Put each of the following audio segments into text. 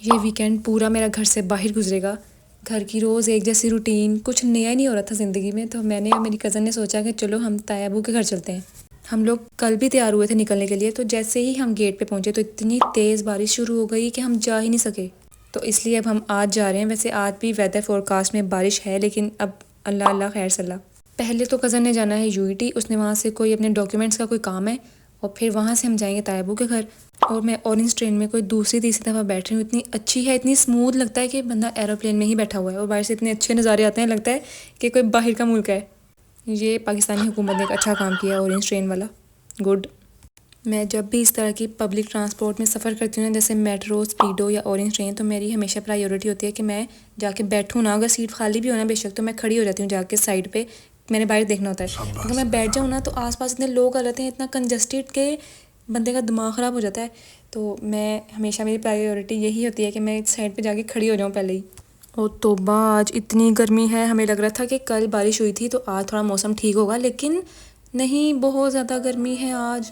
ये वीकेंड पूरा मेरा घर से बाहर गुजरेगा। घर की रोज़ एक जैसी रूटीन, कुछ नया ही नहीं हो रहा था ज़िंदगी में। तो मैंने और मेरी कज़न ने सोचा कि चलो हम तायाबू के घर चलते हैं। हम लोग कल भी तैयार हुए थे निकलने के लिए। तो जैसे ही हम गेट पे पहुंचे तो इतनी तेज़ बारिश शुरू हो गई कि हम जा ही नहीं सके। तो इसलिए अब हम आज जा रहे हैं। वैसे आज भी वेदर फोरकास्ट में बारिश है, लेकिन अब अल्लाह अल्लाह खैर सल्ला। पहले तो कज़न ने जाना है यूईटी, उसने वहाँ से कोई अपने डॉक्यूमेंट्स का कोई काम है, और फिर वहाँ से हम जाएंगे तायाबू के घर। और मैं ऑरेंज ट्रेन में कोई दूसरी तीसरी दफ़ा बैठ रही हूँ। इतनी अच्छी है, इतनी स्मूथ लगता है कि बंदा एरोप्लेन में ही बैठा हुआ है। और बाहर से इतने अच्छे नज़ारे आते हैं, लगता है कि कोई बाहर का मुल्क है। ये पाकिस्तानी हुकूमत ने एक अच्छा काम किया ऑरेंज ट्रेन वाला, गुड। मैं जब भी इस तरह की पब्लिक ट्रांसपोर्ट में सफ़र करती हूँ ना, जैसे मेट्रो, स्पीडो या ऑरेंज ट्रेन, तो मेरी हमेशा प्रायोरिटी होती है कि मैं जाके बैठूँ ना। अगर सीट खाली भी हो ना बेशक, तो मैं खड़ी हो जाती हूँ जाके साइड पे। मैंने बाहर देखना होता है। अगर मैं बैठ जाऊँ ना तो आसपास इतने लोग आ जाते हैं, इतना कंजस्टेड के बंदे का दिमाग ख़राब हो जाता है। तो मैं हमेशा, मेरी प्रायोरिटी यही होती है कि मैं साइड पे जाके खड़ी हो जाऊँ पहले ही। और तौबा, आज इतनी गर्मी है। हमें लग रहा था कि कल बारिश हुई थी तो आज थोड़ा मौसम ठीक होगा, लेकिन नहीं, बहुत ज़्यादा गर्मी है आज।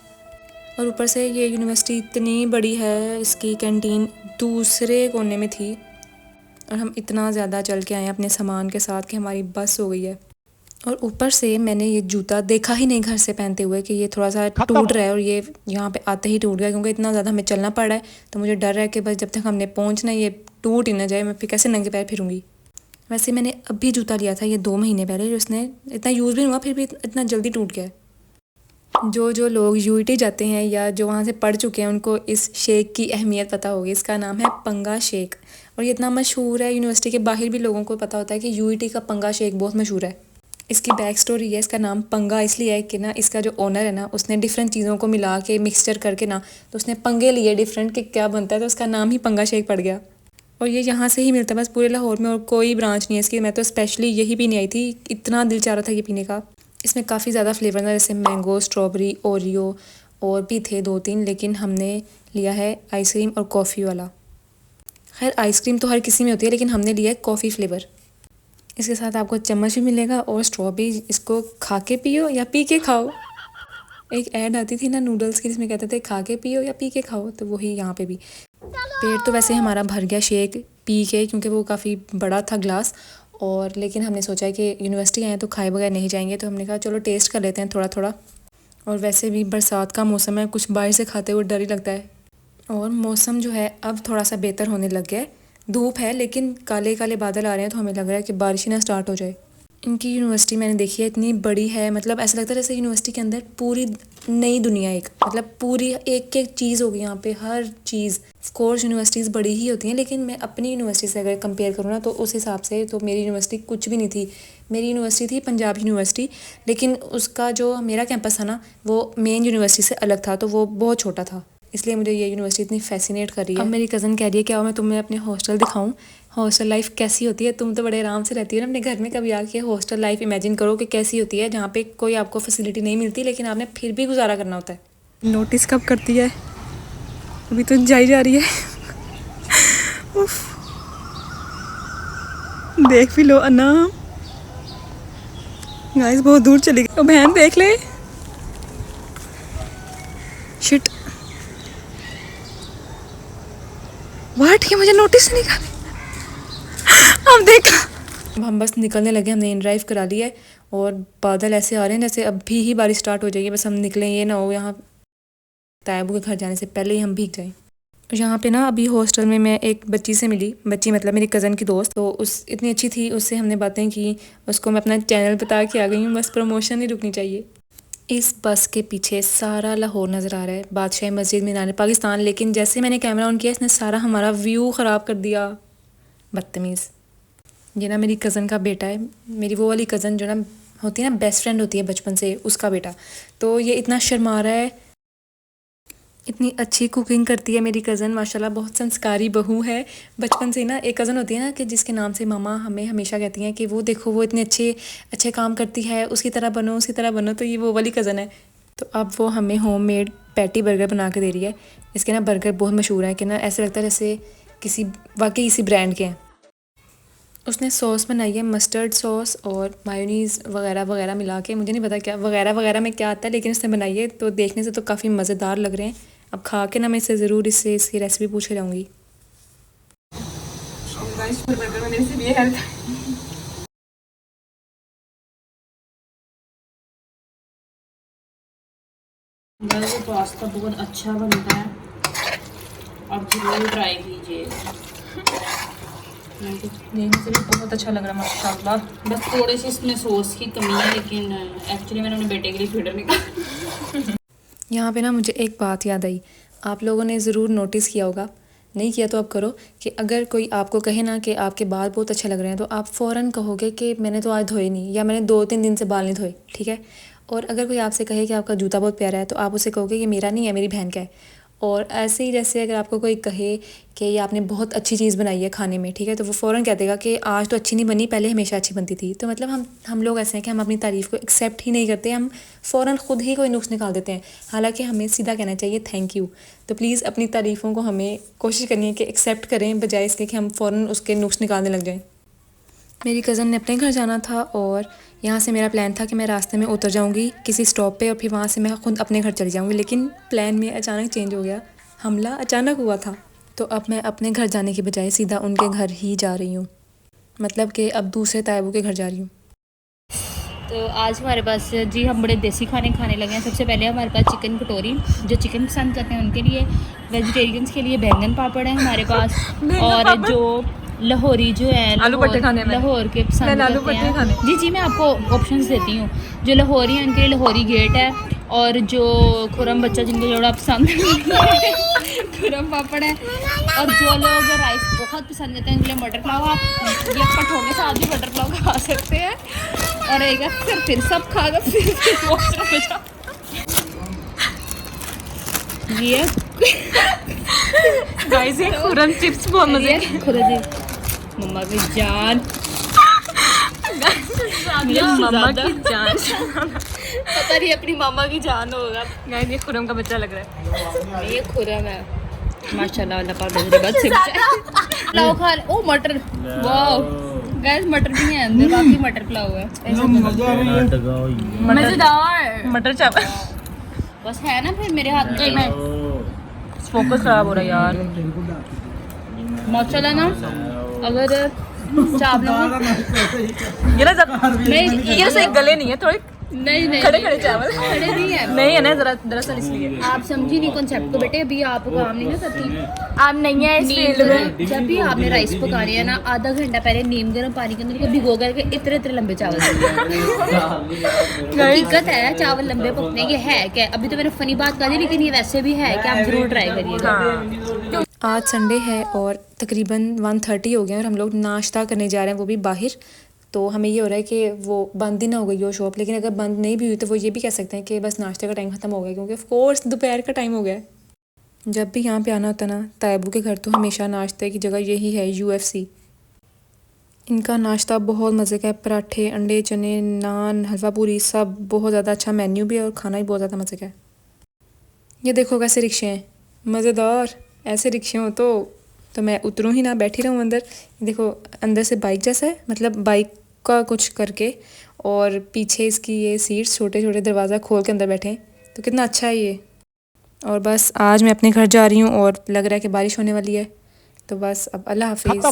और ऊपर से ये यूनिवर्सिटी इतनी बड़ी है, इसकी कैंटीन दूसरे कोने में थी। और हम इतना ज़्यादा चल के आए हैं अपने सामान के साथ कि हमारी बस हो गई है। और ऊपर से मैंने ये जूता देखा ही नहीं घर से पहनते हुए कि ये थोड़ा सा टूट रहा है, और ये यहाँ पे आते ही टूट गया, क्योंकि इतना ज़्यादा हमें चलना पड़ रहा है। तो मुझे डर है कि बस जब तक हमने पहुँचना ये टूट ही ना जाए, मैं फिर कैसे नंगे पैर फिरूँगी। वैसे मैंने अभी जूता लिया था ये 2 महीने पहले, जो इसने इतना यूज़ भी नहीं हुआ, फिर भी इतना जल्दी टूट गया है। जो लोग यूईटी जाते हैं या जो वहाँ से पढ़ चुके हैं, उनको इस शेक की अहमियत पता होगी। इसका नाम है पंगा शेक, और ये इतना मशहूर है, यूनिवर्सिटी के बाहर भी लोगों को पता होता है कि यूईटी का पंगा शेक बहुत मशहूर है। इसकी बैक स्टोरी है, इसका नाम पंगा इसलिए है कि ना, इसका जो ओनर है ना, उसने डिफरेंट चीज़ों को मिला के मिक्सचर करके ना, तो उसने पंगे लिए डिफरेंट कि क्या बनता है, तो उसका नाम ही पंगा शेक पड़ गया। और ये यहाँ से ही मिलता है बस पूरे लाहौर में, और कोई ब्रांच नहीं है इसकी। मैं तो स्पेशली यही पीने आई थी, इतना दिल चाह रहा था ये पीने का। इसमें काफ़ी ज़्यादा फ्लेवर था, जैसे मैंगो, स्ट्रॉबेरी, ओरियो, और भी थे 2-3, लेकिन हमने लिया है आइसक्रीम और कॉफ़ी वाला। खैर आइसक्रीम तो हर किसी में होती है, लेकिन हमने लिया है कॉफ़ी फ्लेवर। इसके साथ आपको चम्मच भी मिलेगा और स्ट्रॉ भी। इसको खा के पियो या पी के खाओ। एक ऐड आती थी ना नूडल्स की, जिसमें कहते थे खा के पियो या पी के खाओ, तो वही यहाँ पे भी। पेट तो वैसे हमारा भर गया शेक पी के, क्योंकि वो काफ़ी बड़ा था ग्लास। और लेकिन हमने सोचा कि यूनिवर्सिटी आए तो खाए बगैर नहीं जाएंगे, तो हमने कहा चलो टेस्ट कर लेते हैं थोड़ा थोड़ा। और वैसे भी बरसात का मौसम है, कुछ बाहर से खाते हुए डर ही लगता है। और मौसम जो है अब थोड़ा सा बेहतर होने लग गया है। धूप है, लेकिन काले काले बादल आ रहे हैं, तो हमें लग रहा है कि बारिश ही ना स्टार्ट हो जाए। इनकी यूनिवर्सिटी मैंने देखी है, इतनी बड़ी है, मतलब ऐसा लगता है जैसे यूनिवर्सिटी के अंदर पूरी नई दुनिया, एक मतलब पूरी एक एक चीज़ होगी यहाँ पे, हर चीज़। ऑफ कोर्स यूनिवर्सिटीज़ बड़ी ही होती हैं, लेकिन मैं अपनी यूनिवर्सिटी से अगर कंपेयर करूँ ना, तो उस हिसाब से तो मेरी यूनिवर्सिटी कुछ भी नहीं थी। मेरी यूनिवर्सिटी थी पंजाब यूनिवर्सिटी, लेकिन उसका जो मेरा कैंपस था ना, वो मेन यूनिवर्सिटी से अलग था, तो वो बहुत छोटा था। इसलिए मुझे ये यूनिवर्सिटी इतनी फैसिनेट कर रही है। अब मेरी कज़न कह रही है क्या मैं तुम्हें अपने हॉस्टल दिखाऊं, हॉस्टल लाइफ कैसी होती है। तुम तो बड़े आराम से रहती हो ना अपने घर में, कभी आके हॉस्टल लाइफ इमेजिन करो कि कैसी होती है, जहाँ पे कोई आपको फैसिलिटी नहीं मिलती, लेकिन आपने फिर भी गुजारा करना होता है। नोटिस कब करती है, अभी तो जाई जा रही है। उफ, देख भी लो अन्ना, गाइस बहुत दूर चली गई। बहन देख ले, शिट, वाट, ये मुझे नोटिस नहीं कर रही। अब देखा, अब हम बस निकलने लगे, हमने इन ड्राइव करा ली है। और बादल ऐसे आ रहे हैं जैसे अभी ही बारिश स्टार्ट हो जाएगी। बस हम निकलें, ये ना हो यहाँ तायाबू के घर जाने से पहले ही हम भीग जाएं। यहाँ पे ना अभी हॉस्टल में मैं एक बच्ची से मिली, बच्ची मतलब मेरी कज़न की दोस्त। तो उस इतनी अच्छी थी, उससे हमने बातें की, उसको मैं अपना चैनल बता के आ गई हूँ। बस प्रमोशन नहीं रुकनी चाहिए। इस बस के पीछे सारा लाहौर नज़र आ रहा है, बादशाही मस्जिद, मीनार पाकिस्तान। लेकिन जैसे मैंने कैमरा ऑन किया, इसने सारा हमारा व्यू ख़राब कर दिया, बदतमीज़। ये ना मेरी कज़न का बेटा है, मेरी वो वाली कज़न जो ना होती है ना, बेस्ट फ्रेंड होती है बचपन से, उसका बेटा। तो ये इतना शर्मा रहा है। इतनी अच्छी कुकिंग करती है मेरी कज़न, माशाल्लाह, बहुत संस्कारी बहू है। बचपन से ना एक कज़न होती है ना कि जिसके नाम से मामा हमें हमेशा कहती हैं कि वो देखो वो इतने अच्छे अच्छे काम करती है, उसकी तरह बनो, उसकी तरह बनो। तो ये वो वाली कज़न है। तो अब वो हमें होममेड पैटी बर्गर बना के दे रही है। इसके ना बर्गर बहुत मशहूर हैं कि ना ऐसे लगता है जैसे किसी वाकई किसी ब्रांड के हैं। उसने सॉस बनाई है, मस्टर्ड सॉस और मायोनीज़ वगैरह वगैरह मिला के, मुझे नहीं पता क्या वगैरह वगैरह में क्या आता है, लेकिन उसने बनाई है। तो देखने से तो काफ़ी मज़ेदार लग रहे हैं। अब खा के ना मैं इससे ज़रूर इससे इसकी रेसिपी पूछ के जाऊँगी। गाइस बर्गर में मेरी से ये हेल्थ ये पास्ता बहुत अच्छा बनता है, आप जरूर ट्राई कीजिए। देखने से भी बहुत अच्छा लग रहा है माशाल्लाह। बस थोड़ी सी इसमें सॉस की कमी है, लेकिन एक्चुअली मैंने अपने बेटे के लिए फीडर निकाला। यहाँ पे ना मुझे एक बात याद आई, आप लोगों ने ज़रूर नोटिस किया होगा, नहीं किया तो अब करो, कि अगर कोई आपको कहे ना कि आपके बाल बहुत अच्छे लग रहे हैं तो आप फ़ौरन कहोगे कि मैंने तो आज धोए नहीं, या मैंने 2-3 दिन से बाल नहीं धोए, ठीक है। और अगर कोई आपसे कहे कि आपका जूता बहुत प्यारा है तो आप उसे कहोगे कि मेरा नहीं है, मेरी बहन का है। और ऐसे ही जैसे अगर आपको कोई कहे कि ये आपने बहुत अच्छी चीज़ बनाई है खाने में, ठीक है, तो वो फ़ौरन कह देगा कि आज तो अच्छी नहीं बनी, पहले हमेशा अच्छी बनती थी। तो मतलब हम लोग ऐसे हैं कि हम अपनी तारीफ़ को एक्सेप्ट ही नहीं करते, हम फ़ौरन ख़ुद ही कोई नुक्स निकाल देते हैं। हालांकि हमें सीधा कहना चाहिए थैंक यू। तो प्लीज़ अपनी तारीफ़ों को हमें कोशिश करनी है कि एक्सेप्ट करें, बजाय इसके कि हम फ़ौरन उसके नुक्स निकालने लग जाएँ। मेरी कज़न ने अपने घर जाना था और यहाँ से मेरा प्लान था कि मैं रास्ते में उतर जाऊँगी किसी स्टॉप पे और फिर वहाँ से मैं ख़ुद अपने घर चली जाऊँगी, लेकिन प्लान में अचानक चेंज हो गया। हमला अचानक हुआ था, तो अब मैं अपने घर जाने के बजाय सीधा उनके घर ही जा रही हूँ, मतलब कि अब दूसरे तायबू के घर जा रही हूँ। तो आज हमारे पास जी हम बड़े देसी खाने खाने लगे हैं। सबसे पहले हमारे पास चिकन कटोरी, जो चिकन पसंद करते हैं उनके लिए। वेजिटेरियंस के लिए बैंगन पापड़ है हमारे पास, और जो लाहौरी जो है आलू भट्टे खाने में लाहौर के पसंद आलू करते भट्टे हैं। खाने। जी जी मैं आपको ऑप्शंस देती हूँ। जो लाहौरी हैं उनके लिए लाहौरी गेट है, और जो खुरम बच्चा जिनको जोड़ा पसंद है खुरम पापड़ है, और जो लोग राइस बहुत पसंद करते हैं उनके लिए मटर पुलाव। आप ये पठों के साथ भी मटर पुलाव खा सकते हैं। और एक फिर सब खा कर फिर ये गाइस ये खुरम चिप्स बहुत मजे के। खुरम मम्मा की जान, मम्मा की जान पता नहीं अपनी मामा की जान होगा। गाइस ये खुरम का बच्चा लग रहा है। ये खुरम है माशाल्लाह, अल्लाह पाक मेरे बाद सिक जाए। पुलाव खा ओ मटर, वाह गाइस मटर भी है अंदर, बाकी मटर पुलाव है मजेदार मटर चावल। बस है ना फिर मेरे हाथ में। फोकस खराब हो रहा है यार। माशाल्लाह ना, अगर चावलों ये ना ये सही गले नहीं है, थोड़े नहीं खड़े खड़े चावल खड़े नहीं है, नहीं है ना, दरअसल इसलिए आप समझी नहीं कॉन्सेप्ट को बेटे। अभी आप काम नहीं ना करती, आप नहीं है इस फील्ड में। जब भी आपने राइस पकाने हैं ना, आधा घंटा पहले नीम गर्म पानी के अंदर भिगो करके इतने इतने लंबे चावल हकीकत है, चावल लंबे पकने के है क्या। अभी तो मैंने फनी बात कर दी, लेकिन ये वैसे भी है कि आप जरूर ट्राई करिएगा। आज संडे है और तकरीबन 1:30 हो गया और हम लोग नाश्ता करने जा रहे हैं, वो भी बाहर। तो हमें ये हो रहा है कि वो बंद ही ना हो गई वो शॉप, लेकिन अगर बंद नहीं भी हुई तो वो ये भी कह सकते हैं कि बस नाश्ते का टाइम ख़त्म हो गया, क्योंकि ऑफ कोर्स दोपहर का टाइम हो गया है। जब भी यहाँ पे आना होता ना तायबू के घर, तो हमेशा नाश्ते की जगह यही है UFC। इनका नाश्ता बहुत मज़े का है, पराठे, अंडे, चने, नान, हलवा पूरी, सब बहुत ज़्यादा अच्छा मेन्यू भी है और खाना भी बहुत ज़्यादा मज़े का है। ये देखो कैसे रिक्शे हैं, मज़ेदार। ऐसे रिक्शे हो तो मैं उतरूँ ही ना, बैठी रहूँ अंदर। देखो अंदर से बाइक जैसा है, मतलब बाइक का कुछ करके, और पीछे इसकी ये सीट्स, छोटे छोटे दरवाज़ा खोल के अंदर बैठे हैं, तो कितना अच्छा है ये। और बस आज मैं अपने घर जा रही हूँ और लग रहा है कि बारिश होने वाली है, तो बस अब अल्लाह हाफिज़।